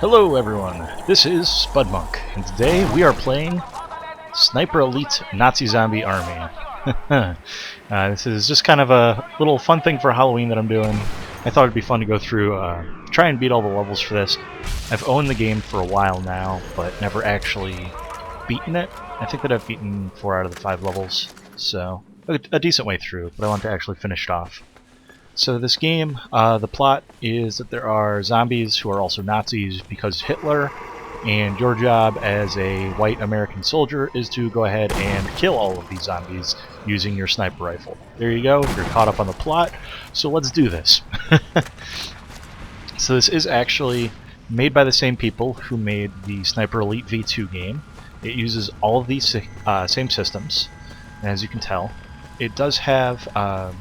Hello everyone, this is Spudmonk, and today we are playing Sniper Elite Nazi Zombie Army. This is just kind of a little fun thing for Halloween that I'm doing. I thought it'd be fun to go through, try and beat all the levels for this. I've owned the game for a while now, but never actually beaten it. I think that I've beaten 4 out of the 5 levels, so a decent way through, but I want to actually finish it off. So this game, the plot is that there are zombies who are also Nazis because Hitler, and your job as a white American soldier is to go ahead and kill all of these zombies using your sniper rifle. There you go, you're caught up on the plot, so let's do this. So this is actually made by the same people who made the Sniper Elite V2 game. It uses all of these same systems, and as you can tell, it does have...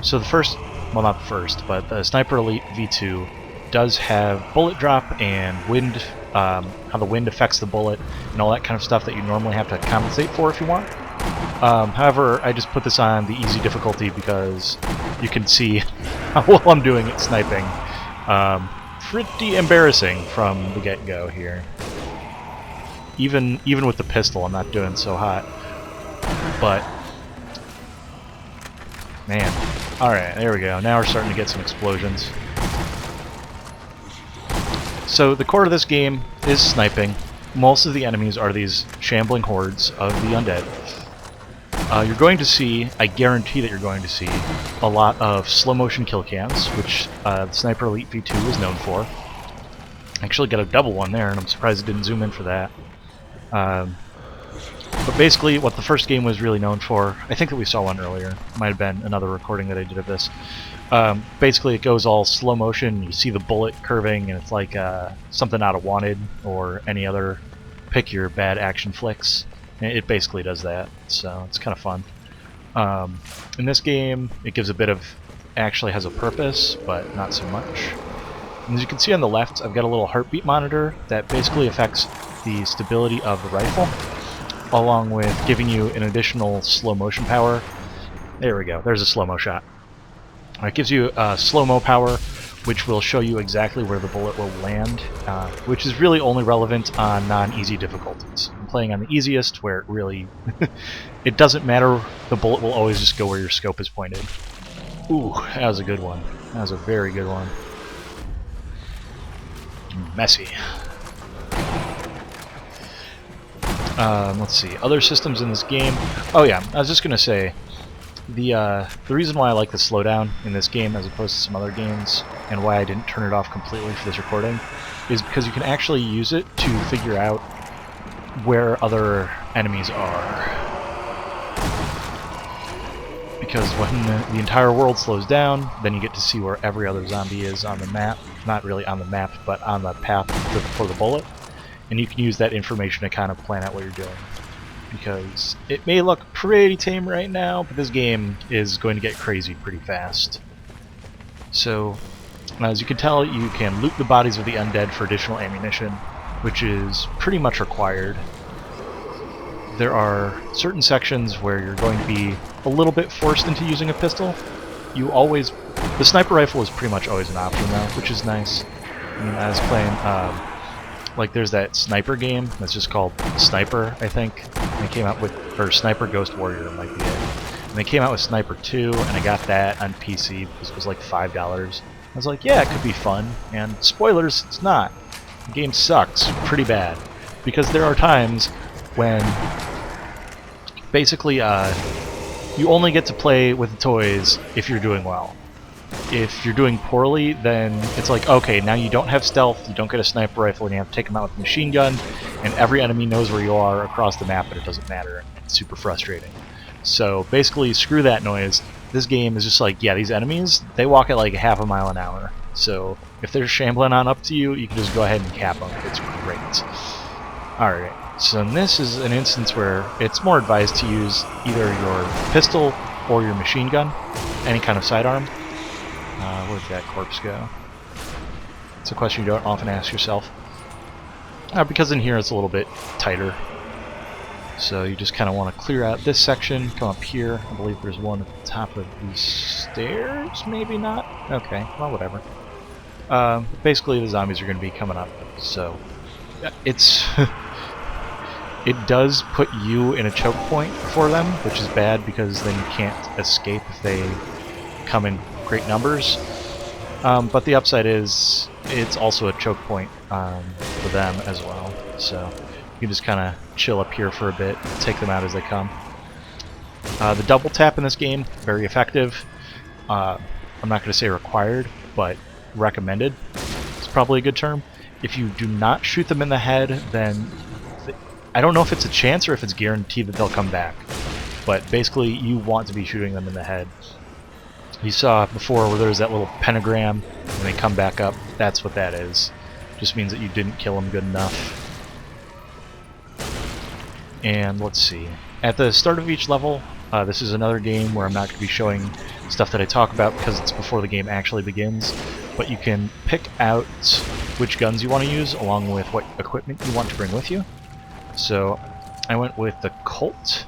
So the first, well not the first, but the Sniper Elite V2 does have bullet drop and wind, how the wind affects the bullet and all that kind of stuff that you normally have to compensate for if you want. However, I just put this on the easy difficulty because you can see how well I'm doing at sniping. Pretty embarrassing from the get-go here. Even with the pistol, I'm not doing so hot. But man. Alright, there we go. Now we're starting to get some explosions. So the core of this game is sniping. Most of the enemies are these shambling hordes of the undead. You're going to see, I guarantee that you're going to see, a lot of slow motion kill cams, which the Sniper Elite V2 was known for. I actually got a double one there, and I'm surprised it didn't zoom in for that. But basically, what the first game was really known for, I think that we saw one earlier, might have been another recording that I did of this. Basically, it goes all slow motion, you see the bullet curving, and it's like something out of Wanted, or any other pick your bad action flicks. It basically does that, so it's kind of fun. In this game, it gives a bit of, actually has a purpose, but not so much. And as you can see on the left, I've got a little heartbeat monitor that basically affects the stability of the rifle, along with giving you an additional slow motion power. There we go, there's a slow-mo shot. It gives you slow-mo power, which will show you exactly where the bullet will land, which is really only relevant on non-easy difficulties. I'm playing on the easiest, where it really... it doesn't matter, the bullet will always just go where your scope is pointed. Ooh, that was a good one. That was a very good one. Messy. Let's see, other systems in this game. Oh yeah, I was just gonna say, the reason why I like the slowdown in this game as opposed to some other games, and why I didn't turn it off completely for this recording, is because you can actually use it to figure out where other enemies are. Because when the entire world slows down, then you get to see where every other zombie is on the map. Not really on the map, but on the path for the bullet. And you can use that information to kind of plan out what you're doing. Because it may look pretty tame right now, but this game is going to get crazy pretty fast. So, as you can tell, you can loot the bodies of the undead for additional ammunition, which is pretty much required. There are certain sections where you're going to be a little bit forced into using a pistol. The sniper rifle is pretty much always an option though, which is nice. I mean, I was playing, like there's that sniper game that's just called Sniper, I think. And they came out with, or Sniper Ghost Warrior might be it. And they came out with Sniper 2, and I got that on PC because it was like $5. I was like, yeah, it could be fun. And spoilers, it's not. The game sucks pretty bad. Because there are times when basically you only get to play with the toys if you're doing well. If you're doing poorly, then it's like, okay, now you don't have stealth, you don't get a sniper rifle, and you have to take them out with a machine gun, and every enemy knows where you are across the map, but it doesn't matter. It's super frustrating. So basically, screw that noise. This game is just like, yeah, these enemies, they walk at like half a mile an hour. So if they're shambling on up to you, you can just go ahead and cap them. It's great. Alright, so this is an instance where it's more advised to use either your pistol or your machine gun, any kind of sidearm. Where'd that corpse go? It's a question you don't often ask yourself. Because in here it's a little bit tighter. So you just kind of want to clear out this section, come up here. I believe there's one at the top of these stairs, maybe not? Okay, well, whatever. Basically, the zombies are going to be coming up, so it's it does put you in a choke point for them, which is bad because then you can't escape if they come in great numbers. But the upside is it's also a choke point for them as well, so you can just kind of chill up here for a bit, take them out as they come. The double tap in this game, very effective. I'm not going to say required, but recommended. It's probably a good term. If you do not shoot them in the head, then I don't know if it's a chance or if it's guaranteed that they'll come back. But basically, you want to be shooting them in the head. You saw before where there's that little pentagram and they come back up. That's what that is. Just means that you didn't kill them good enough. And let's see. At the start of each level, this is another game where I'm not going to be showing stuff that I talk about because it's before the game actually begins. But you can pick out which guns you want to use along with what equipment you want to bring with you. So I went with the Colt,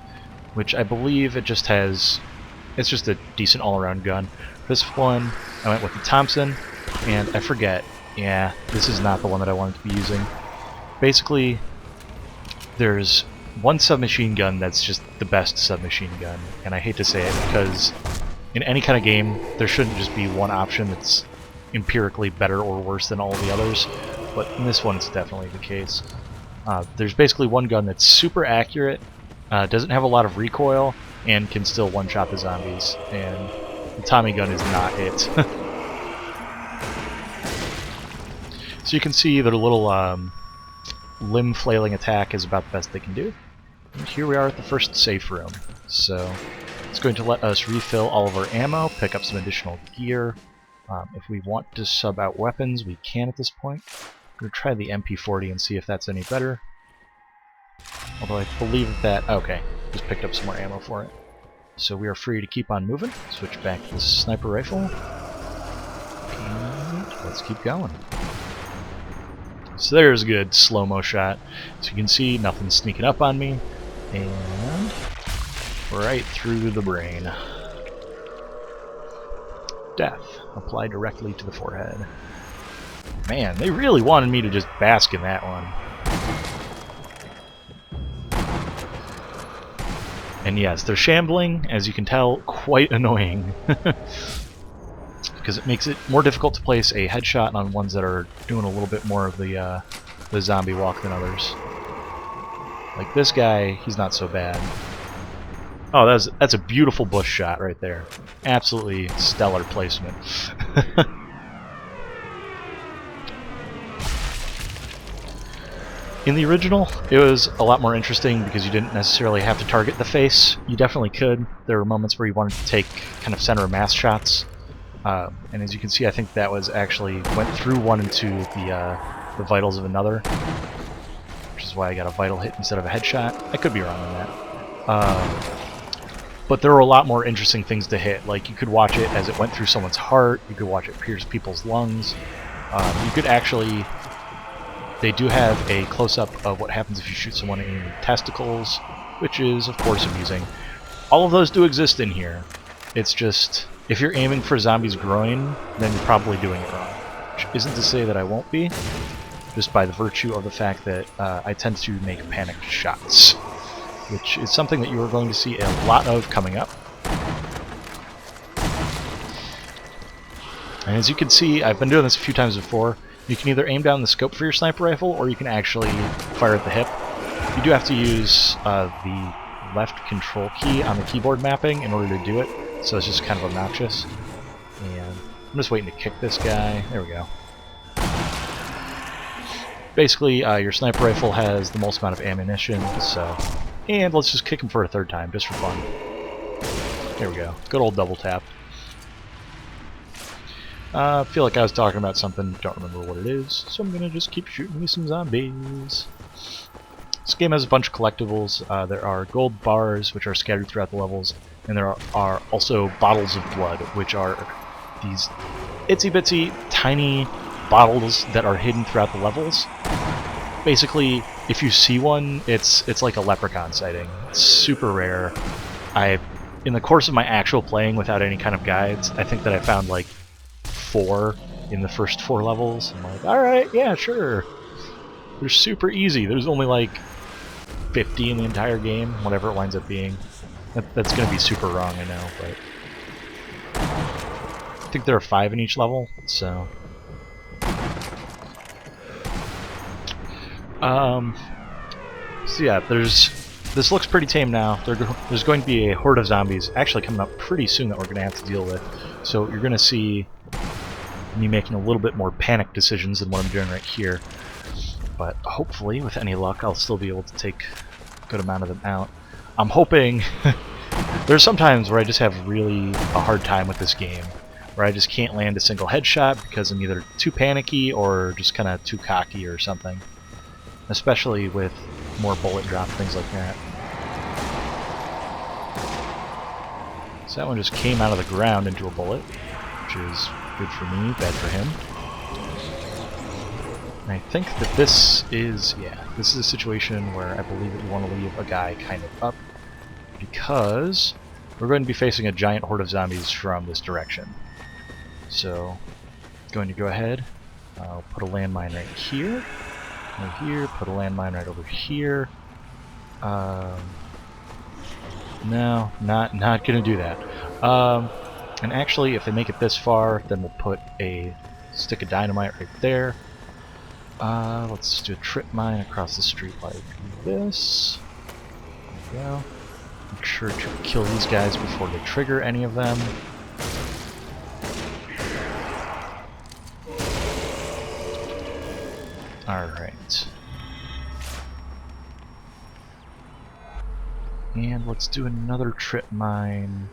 which I believe it just has... It's just a decent all-around gun. This one, I went with the Thompson, and I forget. Yeah, this is not the one that I wanted to be using. Basically, there's one submachine gun that's just the best submachine gun, and I hate to say it because in any kind of game, there shouldn't just be one option that's empirically better or worse than all the others, but in this one it's definitely the case. There's basically one gun that's super accurate, doesn't have a lot of recoil, and can still one-shot the zombies, and the Tommy gun is not it. So you can see that a little limb flailing attack is about the best they can do. And here we are at the first safe room. So it's going to let us refill all of our ammo, pick up some additional gear. If we want to sub out weapons, we can at this point. I'm going to try the MP40 and see if that's any better. Although I believe that... Okay, just picked up some more ammo for it. So we are free to keep on moving. Switch back to the sniper rifle. And let's keep going. So there's a good slow-mo shot. So you can see nothing's sneaking up on me. And right through the brain. Death. Applied directly to the forehead. Man, they really wanted me to just bask in that one. And yes, they're shambling, as you can tell, quite annoying. Because it makes it more difficult to place a headshot on ones that are doing a little bit more of the zombie walk than others. Like this guy, he's not so bad. Oh, that's a beautiful bush shot right there. Absolutely stellar placement. In the original, it was a lot more interesting because you didn't necessarily have to target the face. You definitely could. There were moments where you wanted to take kind of center of mass shots. And as you can see, I think that was actually went through one into the vitals of another, which is why I got a vital hit instead of a headshot. I could be wrong on that. But there were a lot more interesting things to hit. Like you could watch it as it went through someone's heart. You could watch it pierce people's lungs. You could actually... They do have a close-up of what happens if you shoot someone in the testicles, which is, of course, amusing. All of those do exist in here. It's just, if you're aiming for a zombie's groin, then you're probably doing it wrong. Which isn't to say that I won't be, just by the virtue of the fact that I tend to make panicked shots, which is something that you are going to see a lot of coming up. And as you can see, I've been doing this a few times before. You can either aim down the scope for your sniper rifle, or you can actually fire at the hip. You do have to use the left control key on the keyboard mapping in order to do it, so it's just kind of obnoxious. And I'm just waiting to kick this guy. There we go. Basically, your sniper rifle has the most amount of ammunition, so... And let's just kick him for a third time, just for fun. There we go. Good old double tap. I feel like I was talking about something, don't remember what it is, so I'm gonna just keep shooting me some zombies. This game has a bunch of collectibles. There are gold bars, which are scattered throughout the levels, and there are also bottles of blood, which are these itsy-bitsy, tiny bottles that are hidden throughout the levels. Basically, if you see one, it's like a leprechaun sighting. It's super rare. In the course of my actual playing without any kind of guides, I think that I found like 4 in the first 4 levels. I'm like, alright, yeah, sure. They're super easy. There's only like 50 in the entire game, whatever it winds up being. That's going to be super wrong, I know, but I think there are 5 in each level, so... So yeah, this looks pretty tame now. There's going to be a horde of zombies actually coming up pretty soon that we're going to have to deal with. So you're going to see me making a little bit more panic decisions than what I'm doing right here. But hopefully, with any luck, I'll still be able to take a good amount of them out. I'm hoping... There's some times where I just have really a hard time with this game, where I just can't land a single headshot because I'm either too panicky or just kind of too cocky or something. Especially with more bullet drop, things like that. So that one just came out of the ground into a bullet, which is good for me, bad for him. And I think that this is a situation where I believe that you want to leave a guy kind of up, because we're going to be facing a giant horde of zombies from this direction. So, going to go ahead, I'll put a landmine right here. Right here, put a landmine right over here. No, not gonna do that. And actually, if they make it this far, then we'll put a stick of dynamite right there. Let's do a trip mine across the street like this. There we go. Make sure to kill these guys before they trigger any of them. Alright. And let's do another trip mine.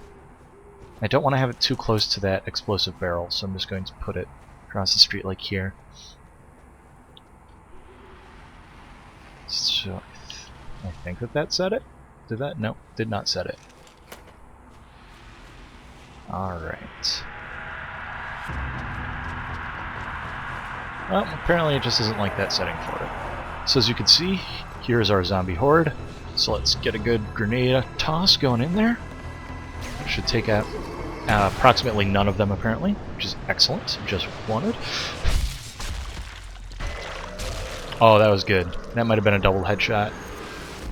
I don't want to have it too close to that explosive barrel, so I'm just going to put it across the street like here. So I think that set it. Did that? No, did not set it. Alright. Well, apparently it just isn't like that setting for it. So as you can see, here's our zombie horde. So let's get a good grenade toss going in there. Should take out approximately none of them apparently, which is excellent. Just wanted. Oh, that was good. That might have been a double headshot,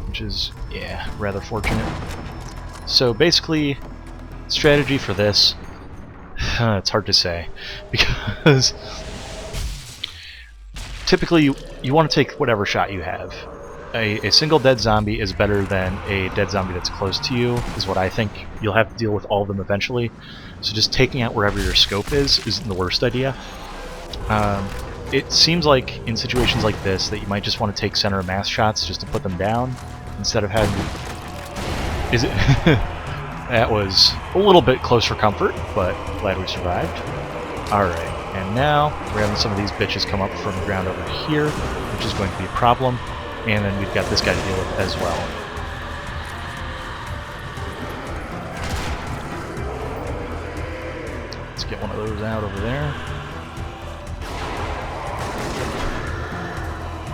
which is, yeah, rather fortunate. So basically, strategy for this, it's hard to say, because typically you want to take whatever shot you have. A single dead zombie is better than a dead zombie that's close to you, is what I think. You'll have to deal with all of them eventually, so just taking out wherever your scope is isn't the worst idea. It seems like in situations like this that you might just want to take center of mass shots just to put them down, instead of having... Is it... That was a little bit close for comfort, but glad we survived. Alright, and now we're having some of these bitches come up from the ground over here, which is going to be a problem. And then we've got this guy to deal with as well. Let's get one of those out over there.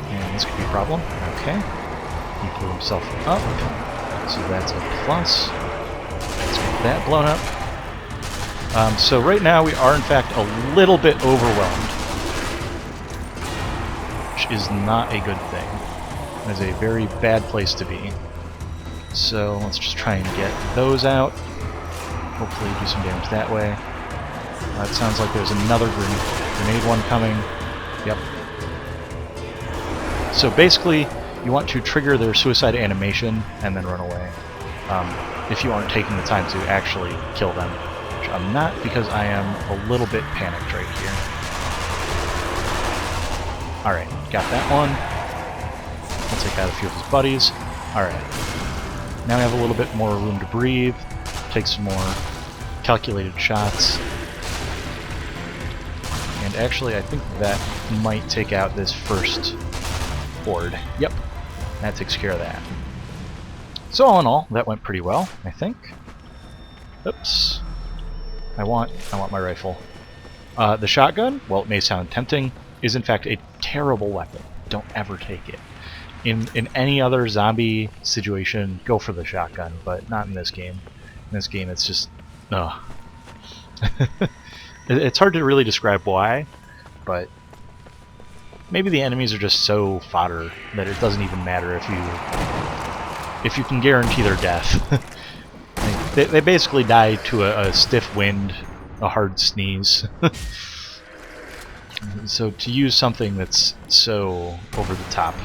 And this could be a problem. Okay. He blew himself up. So that's a plus. Let's get that blown up. So right now we are in fact a little bit overwhelmed, which is not a good thing. That is a very bad place to be. So let's just try and get those out. Hopefully do some damage that way. It sounds like there's another grenade one coming. Yep. So basically, you want to trigger their suicide animation and then run away. If you aren't taking the time to actually kill them. Which I'm not, because I am a little bit panicked right here. Alright, got that one. I'll take out a few of his buddies. Alright. Now we have a little bit more room to breathe. Take some more calculated shots. And actually, I think that might take out this first horde. Yep. That takes care of that. So all in all, that went pretty well, I think. Oops. I want my rifle. The shotgun, well, it may sound tempting, is in fact a terrible weapon. Don't ever take it. In any other zombie situation, go for the shotgun, but not in this game. In this game, it's just... ugh. It's hard to really describe why, but maybe the enemies are just so fodder that it doesn't even matter if you can guarantee their death. They basically die to a stiff wind, a hard sneeze. So to use something that's so over the top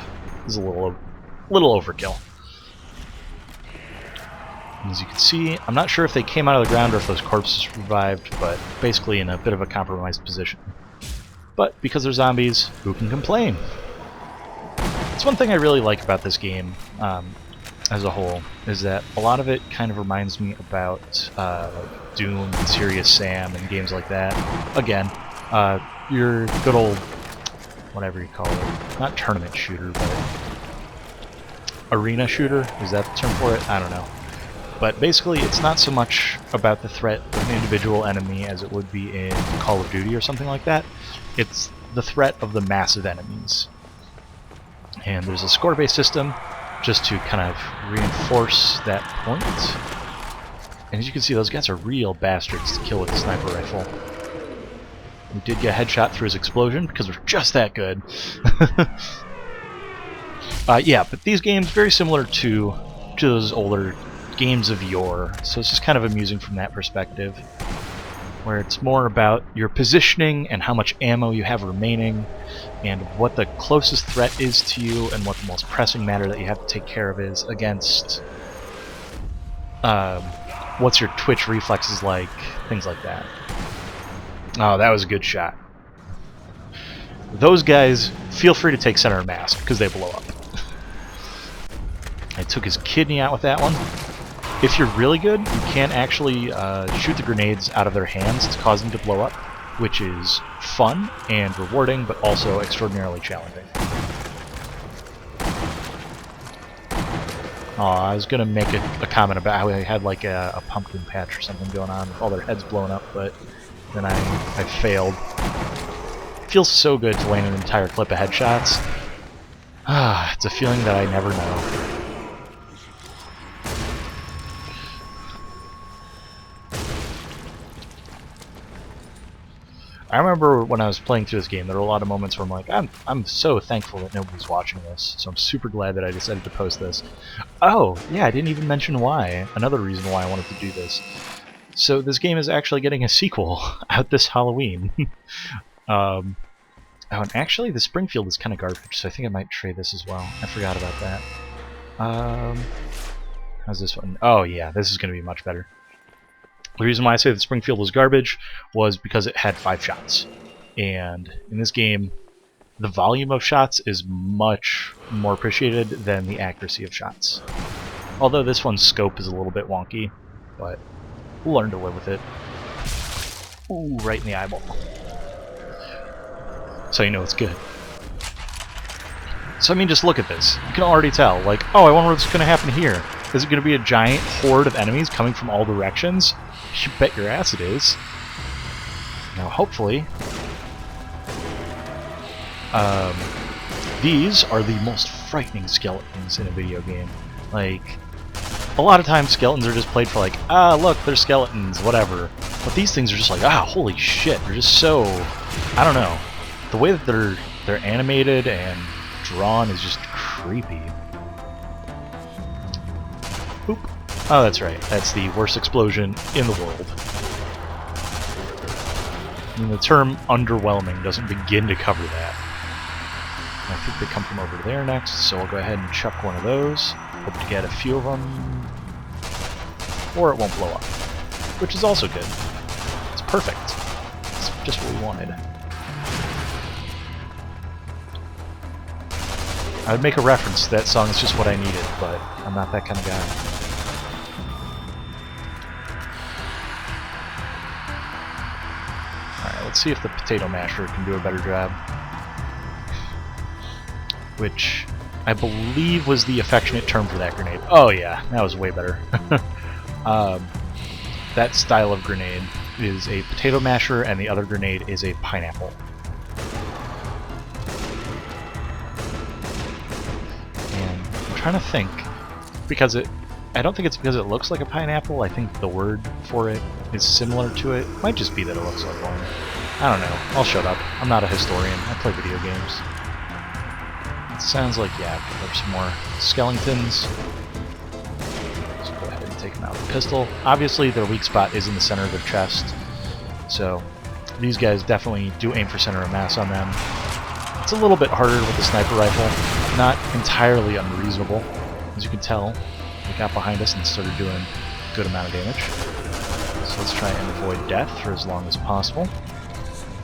is a little overkill. As you can see, I'm not sure if they came out of the ground or if those corpses revived, but basically in a bit of a compromised position. But because they're zombies, who can complain? It's one thing I really like about this game as a whole, is that a lot of it kind of reminds me about like Doom and Serious Sam and games like that. Again, your good old, whatever you call it, not tournament shooter, but arena shooter, is that the term for it? I don't know. But basically, it's not so much about the threat of an individual enemy as it would be in Call of Duty or something like that. It's the threat of the massive enemies. And there's a score-based system just to kind of reinforce that point. And as you can see, those guys are real bastards to kill with a sniper rifle. We did get a headshot through his explosion because we're just that good. Yeah, but these games, very similar to those older games of yore, so it's just kind of amusing from that perspective, where it's more about your positioning and how much ammo you have remaining, and what the closest threat is to you, and what the most pressing matter that you have to take care of is against what's your twitch reflexes like, things like that. Oh, that was a good shot. Those guys, feel free to take center mass, because they blow up. I took his kidney out with that one. If you're really good, you can actually shoot the grenades out of their hands to cause them to blow up, which is fun and rewarding, but also extraordinarily challenging. Oh, I was going to make a comment about how I had like a pumpkin patch or something going on with all their heads blown up, but then I failed. It feels so good to land an entire clip of headshots. Ah, it's a feeling that I never know. I remember when I was playing through this game, there were a lot of moments where I'm like, I'm so thankful that nobody's watching this, so I'm super glad that I decided to post this. Oh, yeah, I didn't even mention why. Another reason why I wanted to do this. So this game is actually getting a sequel out this Halloween. Oh, and actually the Springfield is kind of garbage, so I think I might trade this as well. I forgot about that. How's this one? Oh yeah, this is going to be much better. The reason why I say that Springfield was garbage was because it had 5 shots. And in this game, the volume of shots is much more appreciated than the accuracy of shots. Although this one's scope is a little bit wonky, but we'll learn to live with it. Ooh, right in the eyeball. So you know it's good. So I mean, just look at this. You can already tell, like, oh, I wonder what's going to happen here. Is it going to be a giant horde of enemies coming from all directions? You bet your ass it is. Now, hopefully, these are the most frightening skeletons in a video game. Like, a lot of times skeletons are just played for like, ah, look, they're skeletons, whatever. But these things are just like, ah, holy shit, they're just so, I don't know. The way that they're animated and drawn is just creepy. Oop. Oh, that's right. That's the worst explosion in the world. I mean, the term underwhelming doesn't begin to cover that. I think they come from over there next, so I'll go ahead and chuck one of those. Hope to get a few of them. Or it won't blow up. Which is also good. It's perfect. It's just what we wanted. I would make a reference to that song, It's Just What I Needed, but I'm not that kind of guy. Let's see if the potato masher can do a better job. Which I believe was the affectionate term for that grenade. Oh yeah, that was way better. That style of grenade is a potato masher, and the other grenade is a pineapple. And I'm trying to think, because I don't think it's because it looks like a pineapple. I think the word for it is similar to it. Might just be that it looks like one. I don't know. I'll shut up. I'm not a historian. I play video games. It sounds like, yeah, there's some more skeletons. Let's go ahead and take them out with a pistol. Obviously, their weak spot is in the center of their chest, so these guys definitely do aim for center of mass on them. It's a little bit harder with the sniper rifle. Not entirely unreasonable. As you can tell, they got behind us and started doing a good amount of damage. So let's try and avoid death for as long as possible.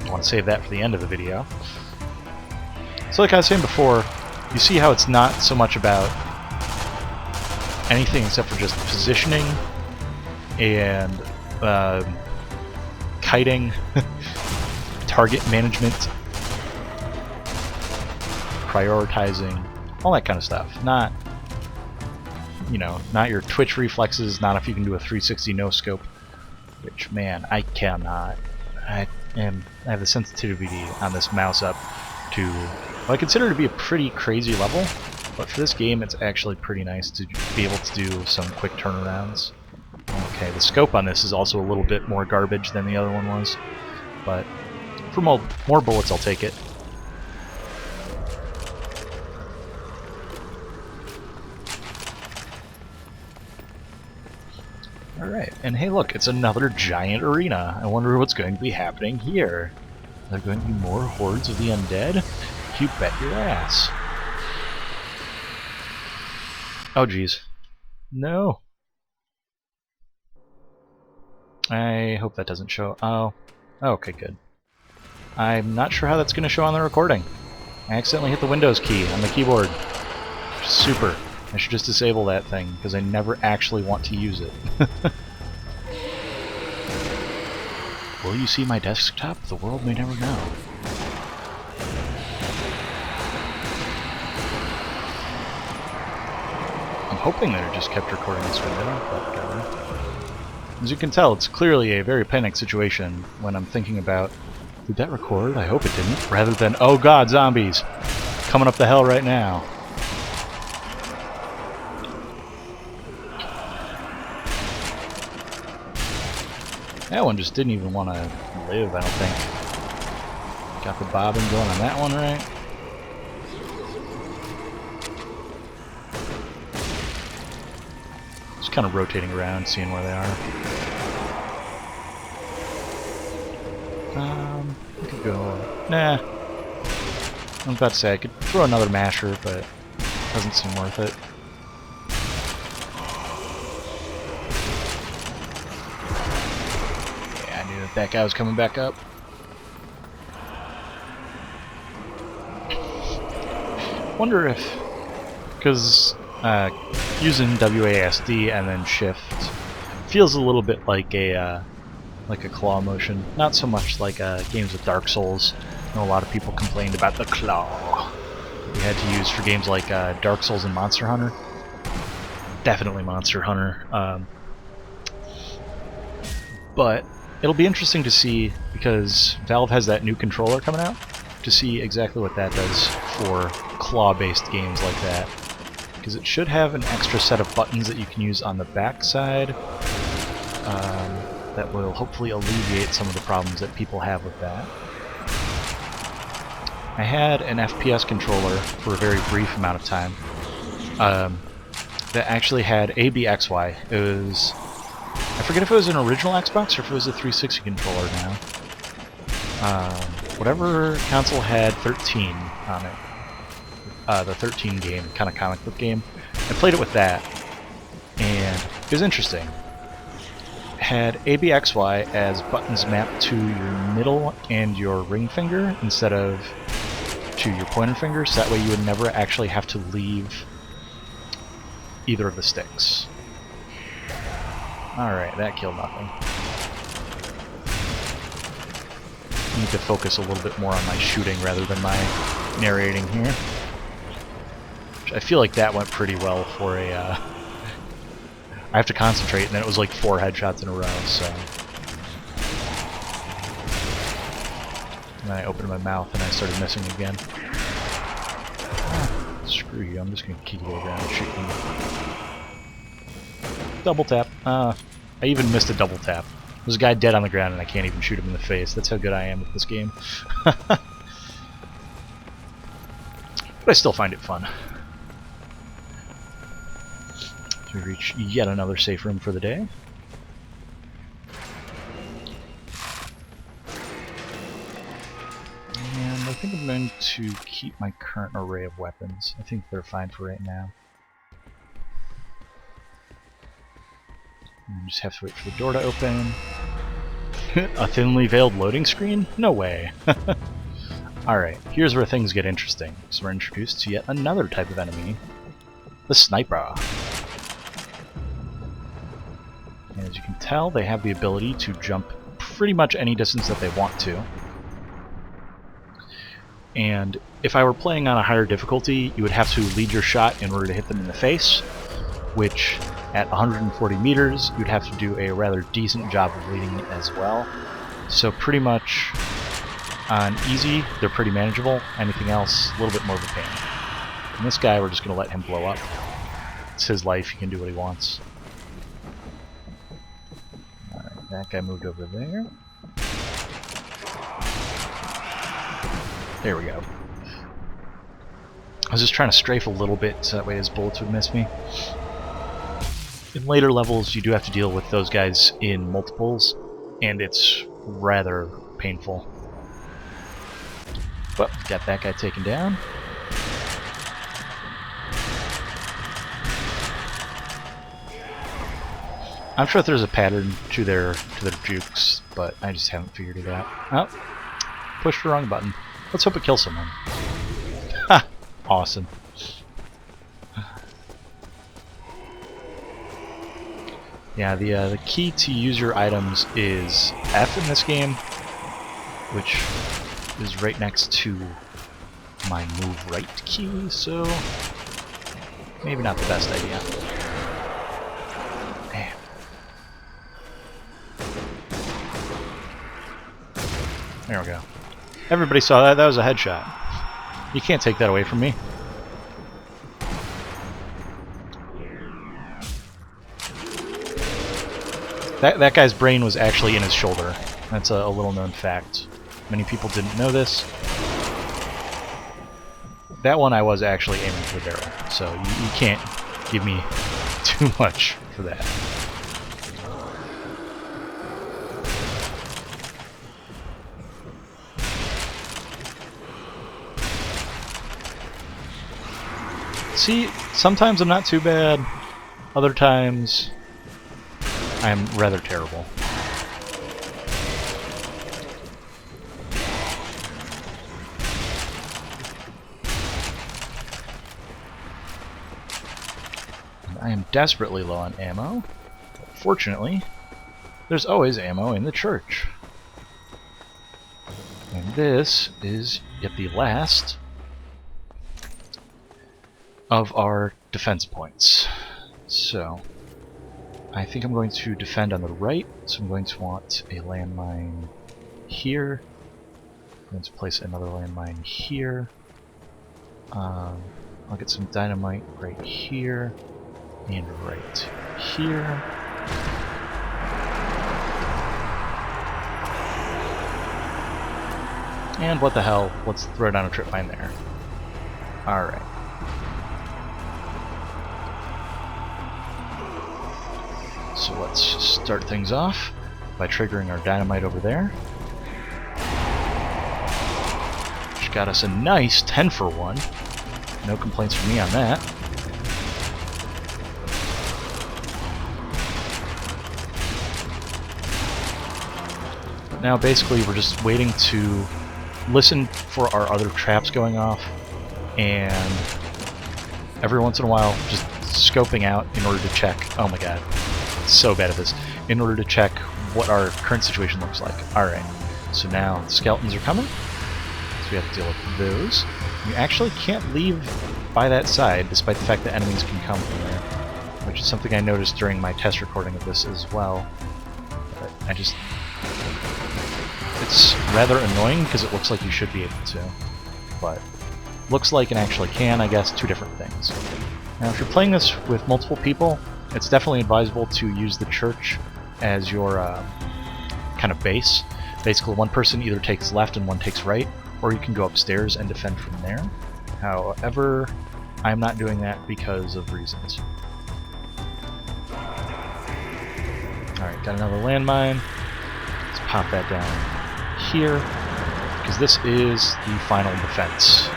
I want to save that for the end of the video. So like I was saying before, you see how it's not so much about anything except for just positioning and kiting, target management, prioritizing, all that kind of stuff. Not, you know, not your twitch reflexes, not if you can do a 360 no-scope, which, man, I cannot. I have the sensitivity on this mouse up to what I consider to be a pretty crazy level, but for this game it's actually pretty nice to be able to do some quick turnarounds. Okay, the scope on this is also a little bit more garbage than the other one was, but for more bullets I'll take it. Alright, and hey look, it's another giant arena. I wonder what's going to be happening here. Are there going to be more hordes of the undead? You bet your ass. Oh jeez. No. I hope that doesn't show. Oh. Okay, good. I'm not sure how that's going to show on the recording. I accidentally hit the Windows key on the keyboard. Super. I should just disable that thing, because I never actually want to use it. Will you see my desktop? The world may never know. I'm hoping that it just kept recording this window, but whatever. As you can tell, it's clearly a very panicked situation when I'm thinking about, did that record? I hope it didn't. Rather than, oh god, zombies! Coming up the hell right now. That one just didn't even want to live, I don't think. Got the bobbin going on that one, right? Just kind of rotating around, seeing where they are. I could go... Nah. I'm about to say I could throw another masher, but it doesn't seem worth it. That guy was coming back up. Wonder if, because using WASD and then shift feels a little bit like a claw motion. Not so much like games with Dark Souls. I know a lot of people complained about the claw we had to use for games like Dark Souls and Monster Hunter. Definitely Monster Hunter. But it'll be interesting to see, because Valve has that new controller coming out, to see exactly what that does for claw-based games like that. Because it should have an extra set of buttons that you can use on the back side that will hopefully alleviate some of the problems that people have with that. I had an FPS controller for a very brief amount of time that actually had ABXY. It was... I forget if it was an original Xbox or if it was a 360 controller now. Whatever console had 13 on it. The 13 game, kind of comic book game. I played it with that, and it was interesting. It had ABXY as buttons mapped to your middle and your ring finger instead of to your pointer finger, so that way you would never actually have to leave either of the sticks. Alright, that killed nothing. I need to focus a little bit more on my shooting rather than my narrating here. Which I feel like that went pretty well for a... I have to concentrate, and then it was like 4 headshots in a row, so... And then I opened my mouth and I started missing again. Ah, screw you, I'm just gonna keep it around and shoot you. Double tap. I even missed a double tap. There's a guy dead on the ground and I can't even shoot him in the face. That's how good I am with this game. But I still find it fun. So we reach yet another safe room for the day. And I think I'm going to keep my current array of weapons. I think they're fine for right now. And just have to wait for the door to open. A thinly veiled loading screen? No way. Alright, here's where things get interesting. So we're introduced to yet another type of enemy. The sniper. And as you can tell, they have the ability to jump pretty much any distance that they want to. And if I were playing on a higher difficulty, you would have to lead your shot in order to hit them in the face, which at 140 meters, you'd have to do a rather decent job of leading it as well. So pretty much on easy, they're pretty manageable. Anything else, a little bit more of a pain. And this guy, we're just going to let him blow up. It's his life, he can do what he wants. Alright, that guy moved over there. There we go. I was just trying to strafe a little bit so that way his bullets would miss me. In later levels, you do have to deal with those guys in multiples, and it's rather painful. But got that guy taken down. I'm sure there's a pattern to their jukes, but I just haven't figured it out. Oh, pushed the wrong button. Let's hope it kills someone. Ha! Awesome. Yeah, the key to use your items is F in this game, which is right next to my move right key, so maybe not the best idea. Damn. There we go. Everybody saw that. That was a headshot. You can't take that away from me. That guy's brain was actually in his shoulder. That's a little known fact. Many people didn't know this. That one I was actually aiming for the barrel, so you can't give me too much for that. See, sometimes I'm not too bad, other times I'm rather terrible. And I am desperately low on ammo. Fortunately, there's always ammo in the church. And this is yet the last of our defense points. So I think I'm going to defend on the right, so I'm going to want a landmine here. I'm going to place another landmine here. I'll get some dynamite right here and right here. And what the hell, let's throw down a tripmine there. Alright. So let's start things off by triggering our dynamite over there. Which got us a nice 10 for 1. No complaints from me on that. Now basically we're just waiting to listen for our other traps going off, and every once in a while just scoping out in order to check. Oh my god. So bad at this. In order to check what our current situation looks like. Alright, so now the skeletons are coming, so we have to deal with those. You actually can't leave by that side, despite the fact that enemies can come from there, which is something I noticed during my test recording of this as well. But it's rather annoying because it looks like you should be able to, but looks like and actually can, I guess, two different things. Now if you're playing this with multiple people, it's definitely advisable to use the church as your kind of base. Basically, one person either takes left and one takes right, or you can go upstairs and defend from there. However, I'm not doing that because of reasons. Alright, got another landmine. Let's pop that down here, because this is the final defense.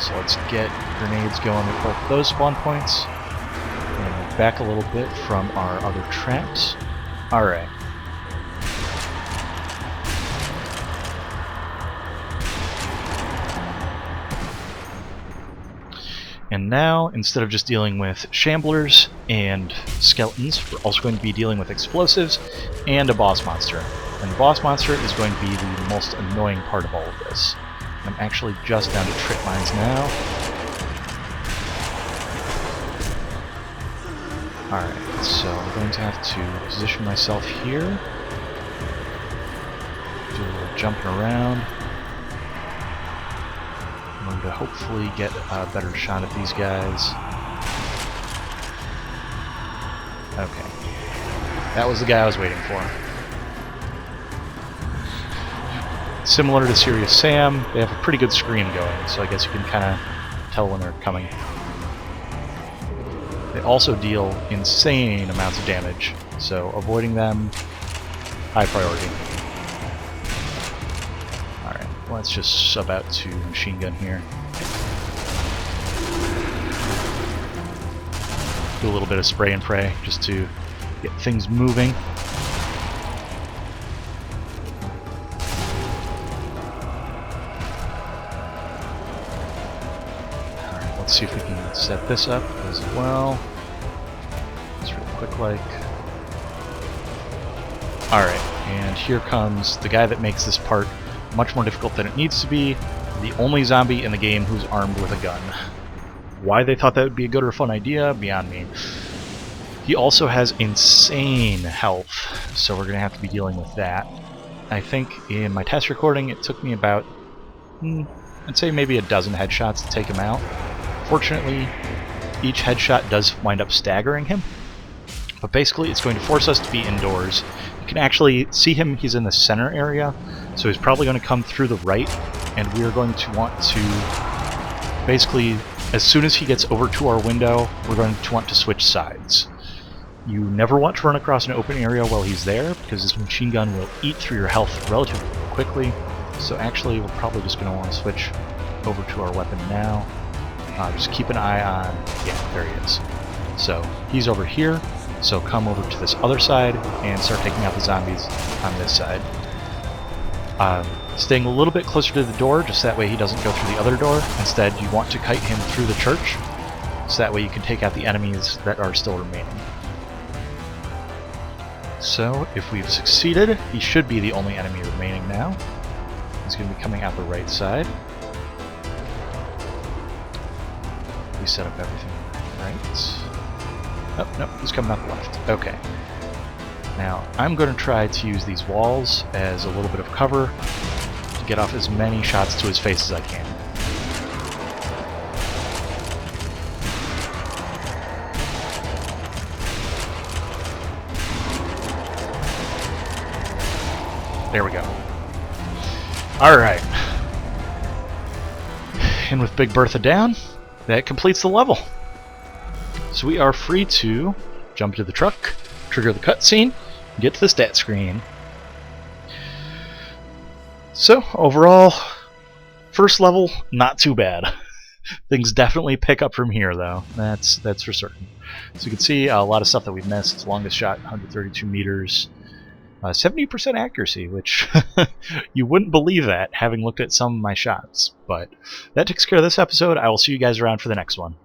So let's get grenades going with both those spawn points. And back a little bit from our other traps. Alright. And now, instead of just dealing with shamblers and skeletons, we're also going to be dealing with explosives and a boss monster. And the boss monster is going to be the most annoying part of all of this. I'm actually just down to trip mines now. Alright, so I'm going to have to position myself here. Do a little jumping around. I'm going to hopefully get a better shot at these guys. Okay. That was the guy I was waiting for. Similar to Serious Sam, they have a pretty good screen going, so I guess you can kind of tell when they're coming. They also deal insane amounts of damage, so avoiding them, high priority. Alright, let's just sub out to machine gun here. Do a little bit of spray and pray, just to get things moving. Let's see if we can set this up as well. It's real quick like. Alright, and here comes the guy that makes this part much more difficult than it needs to be. The only zombie in the game who's armed with a gun. Why they thought that would be a good or fun idea, beyond me. He also has insane health, so we're going to have to be dealing with that. I think in my test recording it took me about, I'd say maybe a dozen headshots to take him out. Fortunately, each headshot does wind up staggering him, but basically it's going to force us to be indoors. You can actually see him, he's in the center area, so he's probably going to come through the right, and we are going to want to, basically, as soon as he gets over to our window, we're going to want to switch sides. You never want to run across an open area while he's there, because his machine gun will eat through your health relatively quickly, so actually we're probably just going to want to switch over to our weapon now. Just keep an eye on, yeah, there he is. So he's over here, so come over to this other side and start taking out the zombies on this side. Staying a little bit closer to the door, just that way he doesn't go through the other door. Instead, you want to kite him through the church, so that way you can take out the enemies that are still remaining. So, if we've succeeded, he should be the only enemy remaining now. He's going to be coming out the right side. We set up everything right. Oh, no, he's coming out the left. Okay. Now, I'm going to try to use these walls as a little bit of cover to get off as many shots to his face as I can. There we go. Alright. And with Big Bertha down, that completes the level. So we are free to jump to the truck, trigger the cutscene, and get to the stat screen. So, overall, first level, not too bad. Things definitely pick up from here, though. That's for certain. So you can see a lot of stuff that we've missed. Longest shot, 132 meters. 70% accuracy, which you wouldn't believe that, having looked at some of my shots. But that takes care of this episode. I will see you guys around for the next one.